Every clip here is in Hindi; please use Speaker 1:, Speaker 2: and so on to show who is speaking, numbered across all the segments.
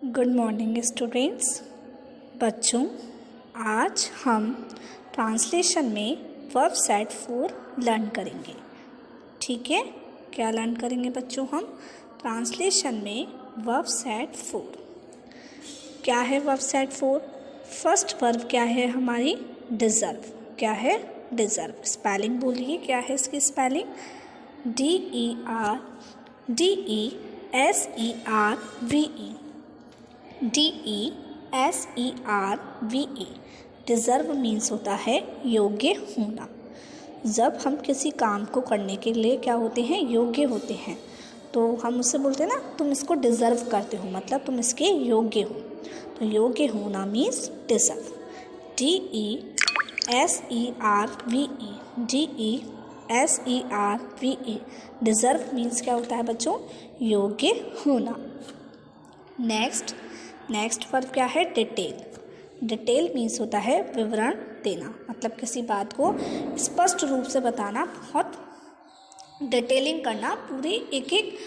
Speaker 1: Good morning students. बच्चों, आज हम ट्रांसलेशन में वर्ब सेट 4 लर्न करेंगे। ठीक है, क्या लर्न करेंगे बच्चों? हम ट्रांसलेशन में वर्ब सेट 4। क्या है वर्ब सेट 4? फर्स्ट वर्ब क्या है हमारी? डिज़र्व। क्या है? डिज़र्व। स्पेलिंग बोलिए, क्या है इसकी spelling? DERSERVE। DESERVE। Deserve means होता है योग्य होना। जब हम किसी काम को करने के लिए क्या होते हैं? योग्य होते हैं, तो हम उससे बोलते हैं ना, तुम इसको डिज़र्व करते हो, मतलब तुम इसके योग्य हो। तो योग्य होना means deserve. DESERVE। Deserve means क्या होता है बच्चों? योग्य होना। नेक्स्ट वर्ब क्या है? डिटेल। डिटेल मीन्स होता है विवरण देना, मतलब किसी बात को स्पष्ट रूप से बताना, बहुत डिटेलिंग करना, पूरी एक एक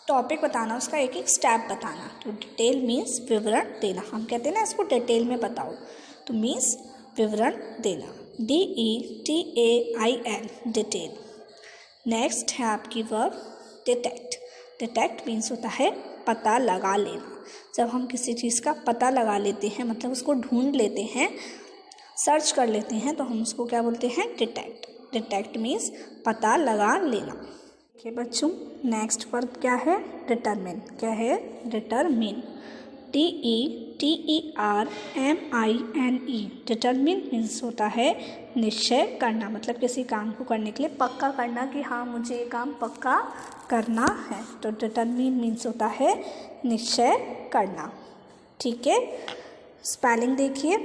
Speaker 1: टॉपिक बताना, उसका एक एक स्टेप बताना। तो डिटेल मीन्स विवरण देना। हम कहते हैं ना इसको डिटेल में बताओ, तो मीन्स विवरण देना। DETAIL detail. नेक्स्ट है आपकी वर्ब डिटेक्ट। डिटेक्ट मीन्स होता है पता लगा लेना। जब हम किसी चीज़ का पता लगा लेते हैं, मतलब उसको ढूंढ लेते हैं, सर्च कर लेते हैं, तो हम उसको क्या बोलते हैं? डिटेक्ट। डिटेक्ट मीन्स पता लगा लेना। ठीक है बच्चों, नेक्स्ट वर्ब क्या है? डिटरमिन। क्या है? डिटरमिन। DETERMINE। डिटरमिन मीन्स होता है निश्चय करना, मतलब किसी काम को करने के लिए पक्का करना कि हाँ मुझे ये काम पक्का करना है। तो डिटरमिन मीन्स होता है निश्चय करना। ठीक है, स्पेलिंग देखिए,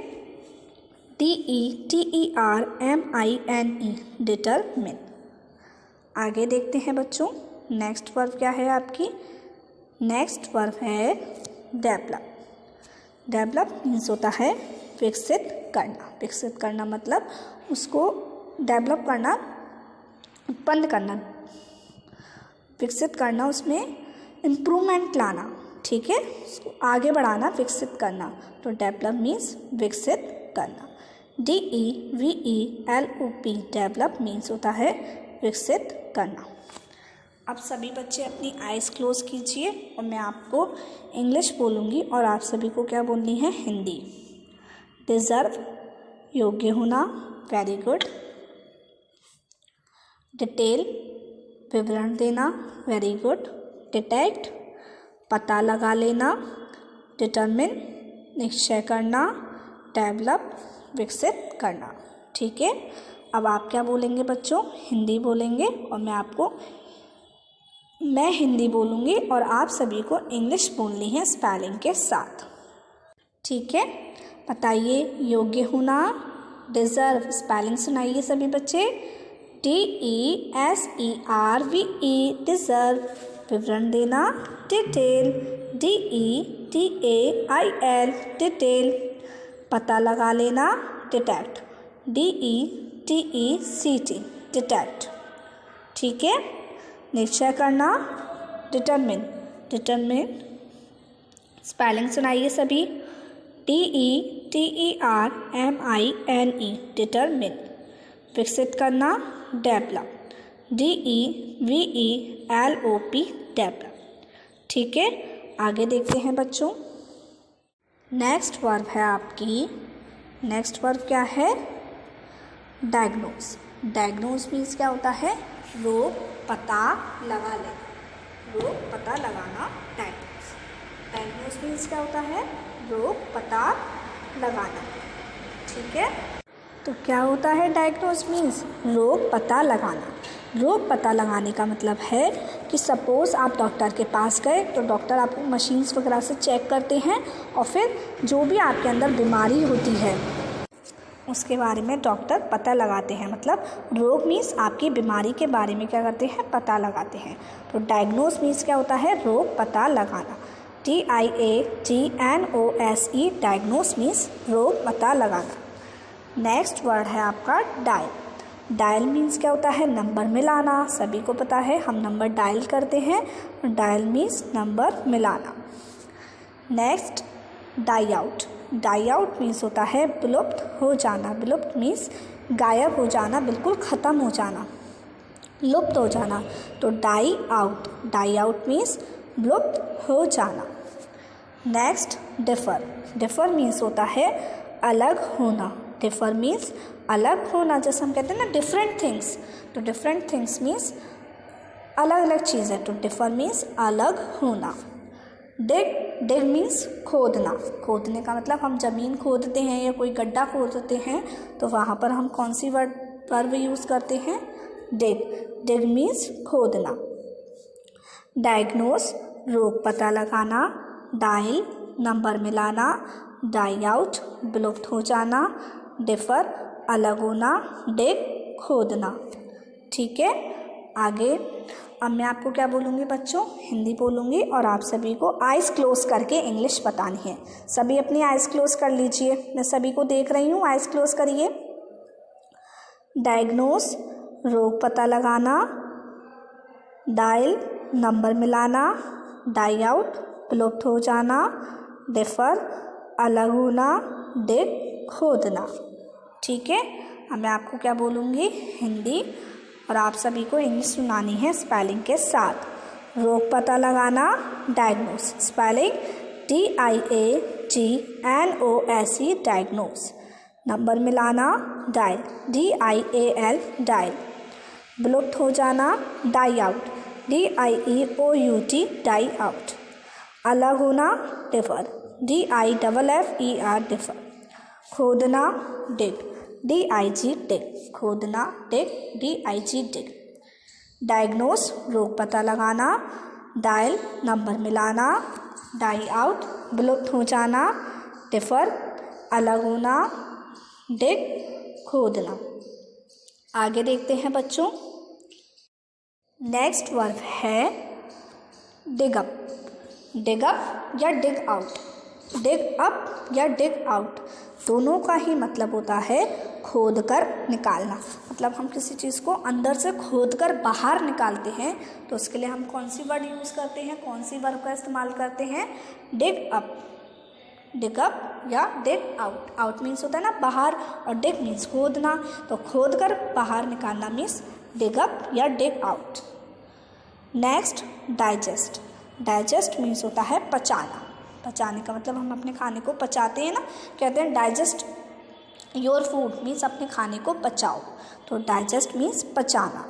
Speaker 1: DETERMINE डिटरमिन। आगे देखते हैं बच्चों, नेक्स्ट वर्ब क्या है आपकी? नेक्स्ट वर्ब है डेवलप। डेवलप मीन्स होता है विकसित करना। विकसित करना मतलब उसको डेवलप करना, उत्पन्न करना, विकसित करना, उसमें इम्प्रूवमेंट लाना। ठीक है, उसको आगे बढ़ाना, विकसित करना। तो डेवलप मीन्स विकसित करना। DEVELOP डेवलप मीन्स होता है विकसित करना। अब सभी बच्चे अपनी आइज़ क्लोज कीजिए और मैं आपको इंग्लिश बोलूँगी और आप सभी को क्या बोलनी है? हिंदी। डिज़र्व योग्य होना, वेरी गुड। डिटेल विवरण देना, वेरी गुड। डिटेक्ट पता लगा लेना, डिटरमिन निश्चय करना, डेवलप विकसित करना। ठीक है, अब आप क्या बोलेंगे बच्चों? हिंदी बोलेंगे और मैं हिंदी बोलूँगी और आप सभी को इंग्लिश बोलनी है स्पेलिंग के साथ। ठीक है, बताइए योग्य होना, डिज़र्व, स्पेलिंग सुनाइए सभी बच्चे। DESERVE deserve. विवरण देना, डिटेल। DETAIL detail. पता लगा लेना, डिटेक्ट। DETECT detect. ठीक है, निश्चय करना, डिटरमिन। डिटरमिन स्पेलिंग सुनाइए सभी। DETERMINE determine. विकसित करना, डेवलप। DEVELOP develop. ठीक है, आगे देखते हैं बच्चों। नेक्स्ट वर्ब है आपकी, नेक्स्ट वर्ब क्या है? डायग्नोस। डायग्नोस मीन्स क्या होता है? रोग पता लगा लेना। रोग पता लगाना, डायग्नोस। डायग्नोस मीन्स क्या होता है? रोग पता लगाना। ठीक है, तो क्या होता है डायग्नोस मीन्स? रोग पता लगाना। रोग पता लगाने का मतलब है कि सपोज़ आप डॉक्टर के पास गए, तो डॉक्टर आपको मशीन्स वगैरह से चेक करते हैं और फिर जो भी आपके अंदर बीमारी होती है उसके बारे में डॉक्टर पता लगाते हैं। मतलब रोग मीन्स आपकी बीमारी के बारे में क्या करते हैं? पता लगाते हैं। तो डायग्नोस मीन्स क्या होता है? रोग पता लगाना। DIAGNOSE डायग्नोस मीन्स रोग पता लगाना। नेक्स्ट वर्ड है आपका डायल। डायल मीन्स क्या होता है? नंबर मिलाना। सभी को पता है हम नंबर डायल करते हैं, डायल मीन्स नंबर मिलाना। Next die out. Die out means होता है विलुप्त हो जाना। विलुप्त मीन्स गायब हो जाना, बिल्कुल ख़त्म हो जाना, लुप्त हो जाना। तो die out, die out means लुप्त हो जाना। Next differ. डिफ़र मीन्स होता है अलग होना। डिफ़र मीन्स अलग होना, जैसे हम कहते हैं ना डिफरेंट थिंग्स, तो डिफरेंट थिंग्स मीन्स अलग अलग चीज़ें, तो डिफ़र मीन्स अलग होना। डिग, डिग मीन्स खोदना। खोदने का मतलब हम ज़मीन खोदते हैं या कोई गड्ढा खोदते हैं तो वहाँ पर हम कौन सी वर्ब यूज़ करते हैं? डिग। डिग मीन्स खोदना। डायग्नोस रोग पता लगाना। डायल नंबर मिलाना। डाई आउट विलुप्त हो जाना। डिफ़र अलग होना। डिग खोदना। ठीक है, आगे अब मैं आपको क्या बोलूँगी बच्चों? हिंदी बोलूँगी और आप सभी को आइज़ क्लोज करके इंग्लिश बतानी है। सभी अपनी आइज़ क्लोज कर लीजिए, मैं सभी को देख रही हूँ, आइज़ क्लोज करिए। डायग्नोस रोग पता लगाना। डायल नंबर मिलाना। डाई आउट विलुप्त हो जाना। डिफ़र अलग होना। डिग खोदना। ठीक है, अब मैं आपको क्या बोलूँगी? हिंदी, और आप सभी को इंग्लिश सुनानी है स्पेलिंग के साथ। रोग पता लगाना, diagnose, spelling DIAGNOSE, diagnose. Number मिलाना, डायल, DIAL, डायल। विलुप्त हो जाना, die out, DIEOUT, die out. अलग होना, डिफ़र, DIFFER, डिफ़र। खोदना, डिग, DIG, डिग, खोदना, डिग, DIG, डिग। डायग्नोस रोग पता लगाना। डायल नंबर मिलाना। डाई आउट विलुप्त हो जाना। डिफ़र अलग होना। डिग खोदना। आगे देखते हैं बच्चों। नेक्स्ट वर्ब है डिग अप। डिग अप या डिग आउट। डिग अप या डिग आउट दोनों का ही मतलब होता है खोद कर निकालना। मतलब हम किसी चीज़ को अंदर से खोद कर बाहर निकालते हैं तो उसके लिए हम कौन सी वर्ड यूज़ करते हैं, कौन सी वर्ब का इस्तेमाल करते हैं? Dig up. डिग अप या डिग आउट। आउट मीन्स होता है ना बाहर, और डिग मीन्स खोदना, तो खोद कर बाहर निकालना मीन्स डिग अप या dig out. Next digest. Digest means होता है पचाना। पचाने का मतलब हम अपने खाने को पचाते हैं ना, कहते हैं डाइजेस्ट योर फूड, मीन्स अपने खाने को पचाओ, तो डाइजेस्ट मीन्स पचाना।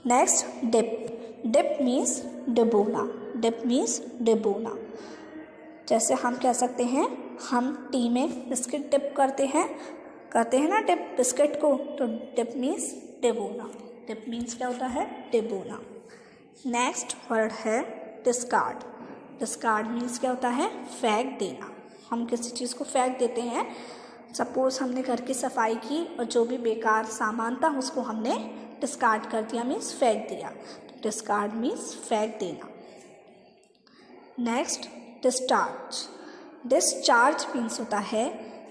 Speaker 1: Next dip. डिप मीन्स डुबोना। डिप मीन्स डुबोना। जैसे हम कह सकते हैं हम टी में बिस्किट डिप करते हैं ना डिप बिस्किट को, तो डिप मीन्स डुबोना। डिप मीन्स क्या होता है? डुबोना। नेक्स्ट वर्ड है डिस्कार्ड। डिस्कार्ड मीन्स क्या होता है? फेंक देना। हम किसी चीज़ को फेंक देते हैं, सपोज़ हमने घर की सफाई की और जो भी बेकार सामान था उसको हमने डिस्कार्ड कर दिया, मीन्स फेंक दिया। डिस्कार्ड मीन्स फेंक देना। Next discharge. डिस्चार्ज मीन्स होता है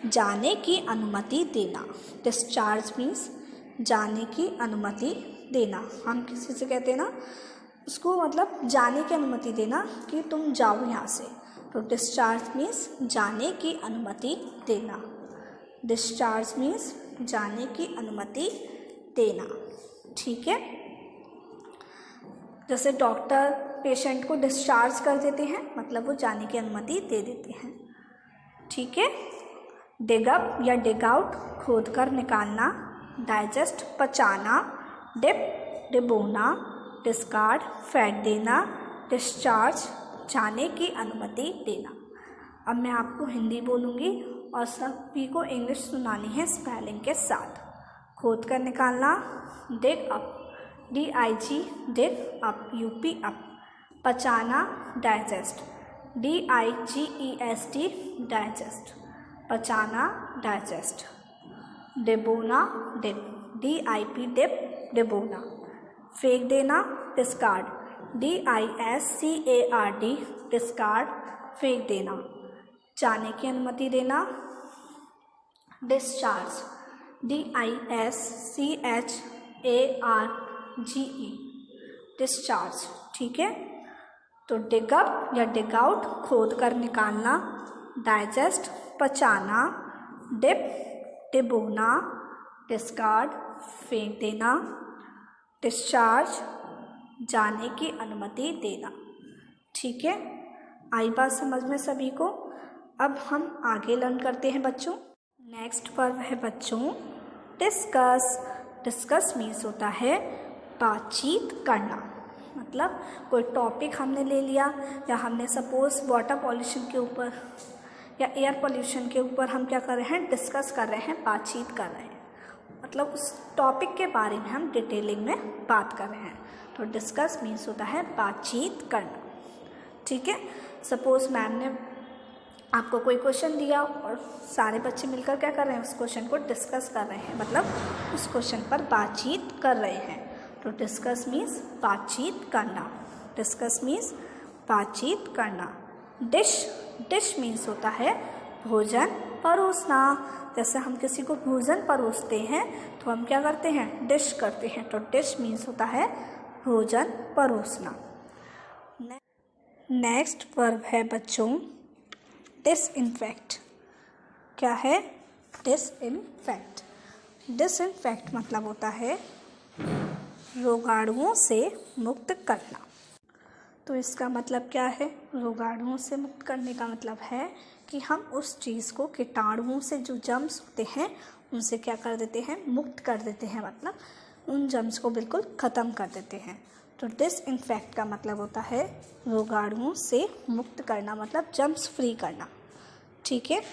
Speaker 1: जाने की अनुमति देना। डिस्चार्ज मीन्स जाने की अनुमति देना। हम किसी से कहते हैं ना उसको मतलब जाने की अनुमति देना कि तुम जाओ यहाँ से, तो डिस्चार्ज मीन्स जाने की अनुमति देना। डिस्चार्ज मीन्स जाने की अनुमति देना। ठीक है, जैसे डॉक्टर पेशेंट को डिस्चार्ज कर देते हैं, मतलब वो जाने की अनुमति दे देते हैं। ठीक है, डिग अप या डिग आउट खोद कर निकालना। डाइजेस्ट पचाना। डिप डिबोना। डिस्कार्ड फेंक देना। डिस्चार्ज जाने की अनुमति देना। अब मैं आपको हिंदी बोलूँगी और सभी को इंग्लिश सुनानी है स्पेलिंग के साथ। खोद कर निकालना, dig up, DIG, dig up, UP up. पचाना, डाइजेस्ट, DIGEST, डाइजेस्ट, पचाना, डाइजेस्ट। डिबोना, डिप, DIP, डिप, डिबोना। फेंक देना, डिस्कार्ड, DISCARD, डिस्कार्ड, फेंक देना। जाने की अनुमति देना, डिस्चार्ज, DISCHARGE, डिस्चार्ज। ठीक है, तो डिग अप या डिग आउट खोद कर निकालना, डाइजेस्ट पचाना, डिप डिबोना, डिस्कार्ड फेंक देना, डिस्चार्ज जाने की अनुमति देना। ठीक है, आई बात समझ में सभी को। अब हम आगे लर्न करते हैं बच्चों। नेक्स्ट वर्ब है बच्चों डिस्कस। डिस्कस मीन्स होता है बातचीत करना। मतलब कोई टॉपिक हमने ले लिया, या हमने सपोज वाटर पॉल्यूशन के ऊपर या एयर पॉल्यूशन के ऊपर हम क्या कर रहे हैं, डिस्कस कर रहे हैं, बातचीत कर रहे हैं। मतलब उस टॉपिक के बारे में हम डिटेलिंग में बात कर रहे हैं। तो डिस्कस मीन्स होता है बातचीत करना। ठीक है, सपोज मैम ने आपको कोई क्वेश्चन दिया और सारे बच्चे मिलकर क्या कर रहे हैं, उस क्वेश्चन को डिस्कस कर रहे हैं, मतलब उस क्वेश्चन पर बातचीत कर रहे हैं। तो डिस्कस मीन्स बातचीत करना। डिस्कस मीन्स बातचीत करना। डिश मीन्स होता है भोजन परोसना। जैसे हम किसी को भोजन परोसते हैं तो हम क्या करते हैं, डिश करते हैं। तो डिश मीन्स होता है भोजन परोसना। नेक्स्ट वर्ब है बच्चों डिसइंफेक्ट। क्या है, डिसइंफेक्ट। डिसइंफेक्ट मतलब होता है रोगाणुओं से मुक्त करना। तो इसका मतलब क्या है, रोगाणुओं से मुक्त करने का मतलब है कि हम उस चीज़ को, कीटाणुओं से जो जर्म्स होते हैं उनसे क्या कर देते हैं, मुक्त कर देते हैं। मतलब उन जर्म्स को बिल्कुल ख़त्म कर देते हैं। तो डिसइंफेक्ट का मतलब होता है रोगाणुओं से मुक्त करना, मतलब जर्म्स फ्री करना। ठीक है,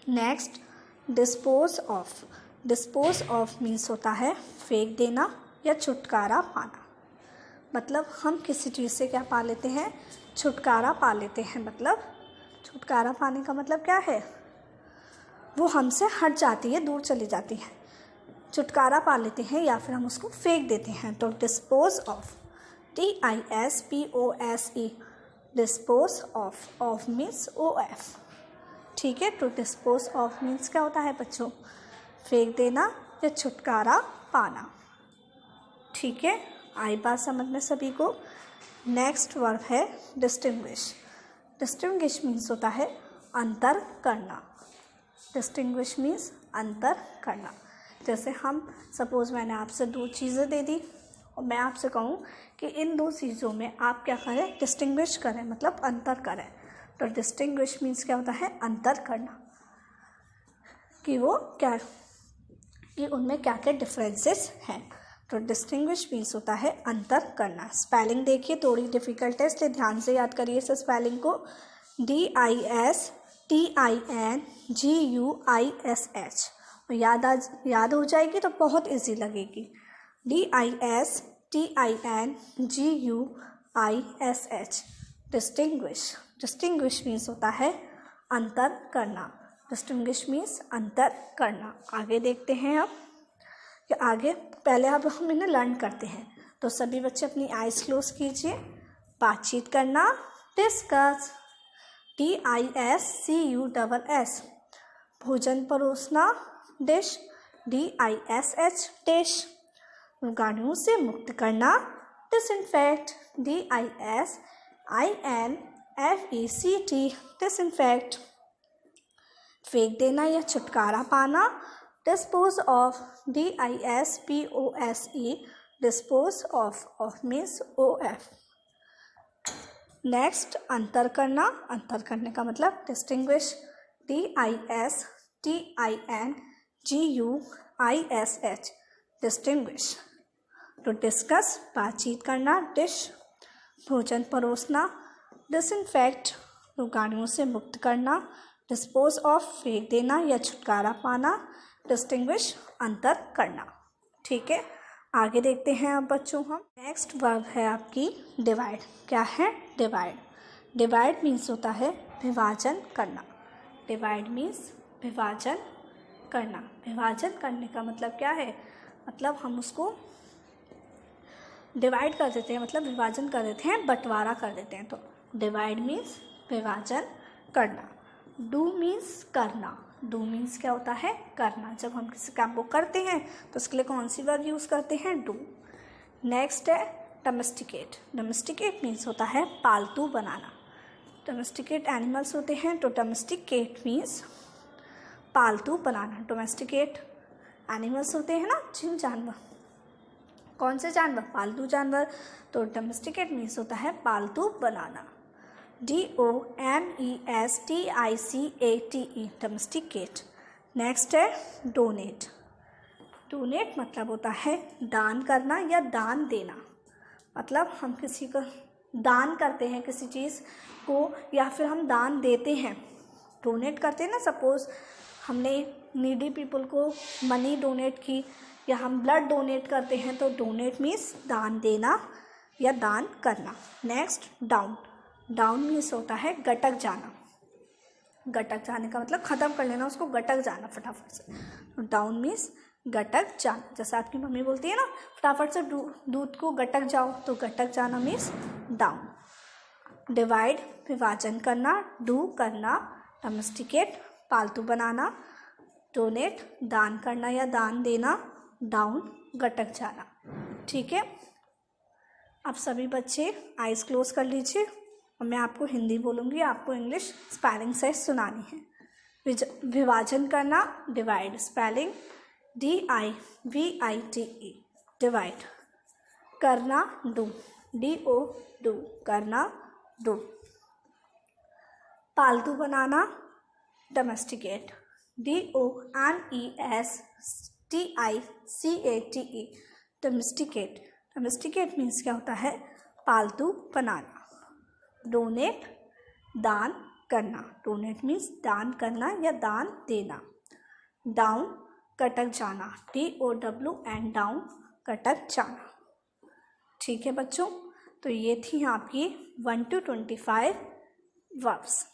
Speaker 1: next dispose of. Dispose of means होता है फेंक देना या छुटकारा पाना। मतलब हम किसी चीज़ से क्या पा लेते हैं, छुटकारा पा लेते हैं। मतलब छुटकारा पाने का मतलब क्या है, वो हमसे हट जाती है, दूर चली जाती है, छुटकारा पा लेते हैं, या फिर हम उसको फेंक देते हैं। तो dispose of, DISPOSE, dispose of. Of means OF। ठीक है, तो डिस्पोज ऑफ मीन्स क्या होता है बच्चों, फेंक देना या छुटकारा पाना। ठीक है, आई बात समझ में सभी को। नेक्स्ट वर्ब है डिस्टिंग्विश। डिस्टिंग्विश मीन्स होता है अंतर करना। डिस्टिंग्विश मीन्स अंतर करना। जैसे हम सपोज़ मैंने आपसे दो चीज़ें दे दी और मैं आपसे कहूँ कि इन दो चीज़ों में आप क्या करें, डिस्टिंग्विश करें, मतलब अंतर करें। तो डिस्टिंग्विश मीन्स क्या होता है, अंतर करना, कि वो क्या, कि उनमें क्या क्या डिफरेंसेस हैं। तो डिस्टिंग्विश मीन्स होता है अंतर करना। स्पेलिंग देखिए, थोड़ी डिफ़िकल्ट है इसलिए ध्यान से याद करिए इस स्पेलिंग को। DISTINGUISH। याद हो जाएगी तो बहुत इजी लगेगी। DISTINGUISH, distinguish. डिस्टिंग्विश मीन्स होता है अंतर करना। डिस्टिंग्विश मीन्स अंतर करना। आगे देखते हैं अब कि आगे, पहले अब हम इन्हें लर्न करते हैं। तो सभी बच्चे अपनी आइज़ क्लोज कीजिए। बातचीत करना, डिस्कस, DISCUSS। भोजन परोसना, डिश, DISH, डिश। रोगाणुओं से मुक्त करना, डिसइंफेक्ट, DISINFECT, डिसइंफेक्ट। फेंक देना या छुटकारा पाना, dispose of, DISPOSE, dispose of. Of means OF। Next अंतर करना। अंतर करने का मतलब डिस्टिंग्विश, DISTINGUISH, डिस्टिंग्विश। तो डिस्कस बातचीत करना, डिश भोजन परोसना, डिसइंफेक्ट रोगाणुओं से मुक्त करना, डिस्पोज ऑफ फेंक देना या छुटकारा पाना, डिस्टिंग्विश अंतर करना। ठीक है, आगे देखते हैं अब बच्चों हम। नेक्स्ट वर्ब है आपकी डिवाइड। क्या है, डिवाइड। डिवाइड मीन्स होता है विभाजन करना। डिवाइड मीन्स विभाजन करना। विभाजन करने का मतलब क्या है, मतलब हम उसको डिवाइड कर देते हैं, मतलब विभाजन कर देते हैं, बंटवारा कर देते हैं। तो डिवाइड मीन्स विभाजन करना। डू मीन्स करना। डू मीन्स क्या होता है, करना। जब हम किसी काम को करते हैं तो उसके लिए कौन सी वर्ब यूज़ करते हैं, डू। नेक्स्ट है डोमेस्टिकेट। डोमेस्टिकेट मीन्स होता है पालतू बनाना। डोमेस्टिकेट एनिमल्स होते हैं तो डोमेस्टिकेट मीन्स पालतू बनाना। डोमेस्टिकेट एनिमल्स होते हैं ना, जिन जानवर, कौन से जानवर, पालतू जानवर, तो डोमेस्टिकेट मीन्स होता है पालतू बनाना। DOMESTICATE domesticate. नेक्स्ट है डोनेट। डोनेट मतलब होता है दान करना या दान देना। मतलब हम किसी को दान करते हैं किसी चीज़ को, या फिर हम दान देते हैं, डोनेट करते हैं ना। सपोज़ हमने नीडी पीपल को मनी डोनेट की, या हम ब्लड डोनेट करते हैं, तो डोनेट मीन्स दान देना या दान करना। Next down. डाउन मीन्स होता है गटक जाना। गटक जाने का मतलब ख़त्म कर लेना उसको, गटक जाना फटाफट से। तो डाउन मीन्स गटक जाना। जैसे आपकी मम्मी बोलती है ना, फटाफट से दूध को गटक जाओ, तो गटक जाना मीन्स डाउन। डिवाइड विभाजन करना, डू करना, डोमेस्टिकेट पालतू बनाना, डोनेट दान करना या दान देना, डाउन गटक जाना। ठीक है, अब सभी बच्चे आइज़ क्लोज कर लीजिए और मैं आपको हिंदी बोलूँगी, आपको इंग्लिश स्पेलिंग से सुनानी है। विभाजन करना, डिवाइड, स्पेलिंग DIVIDE डिवाइड। करना, डू, DO डू, करना, डू। पालतू बनाना, domesticate, DOMESTICATE domesticate. Domesticate means क्या होता है, पालतू बनाना। डोनेट दान करना, डोनेट मीन्स दान करना या दान देना। डाउन कटक जाना, DOW एंड डाउन कटक जाना। ठीक है बच्चों, तो ये थी आपकी 1 to 25 वर्ब्स।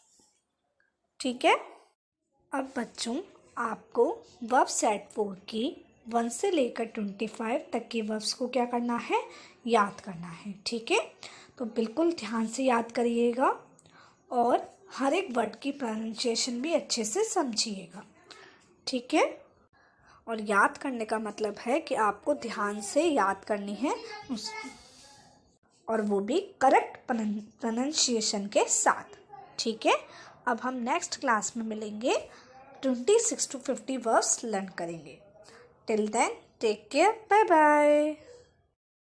Speaker 1: ठीक है, अब बच्चों आपको वर्ब सेट 4 की 1 से लेकर 25 तक के वर्ब्स को क्या करना है, याद करना है। ठीक है, तो बिल्कुल ध्यान से याद करिएगा और हर एक वर्ड की प्रोनाउंसिएशन भी अच्छे से समझिएगा। ठीक है, और याद करने का मतलब है कि आपको ध्यान से याद करनी है और वो भी करेक्ट प्रोनाउंसिएशन के साथ। ठीक है, अब हम नेक्स्ट क्लास में मिलेंगे, 26 to 50 वर्ड्स लर्न करेंगे। Till then take care, bye bye.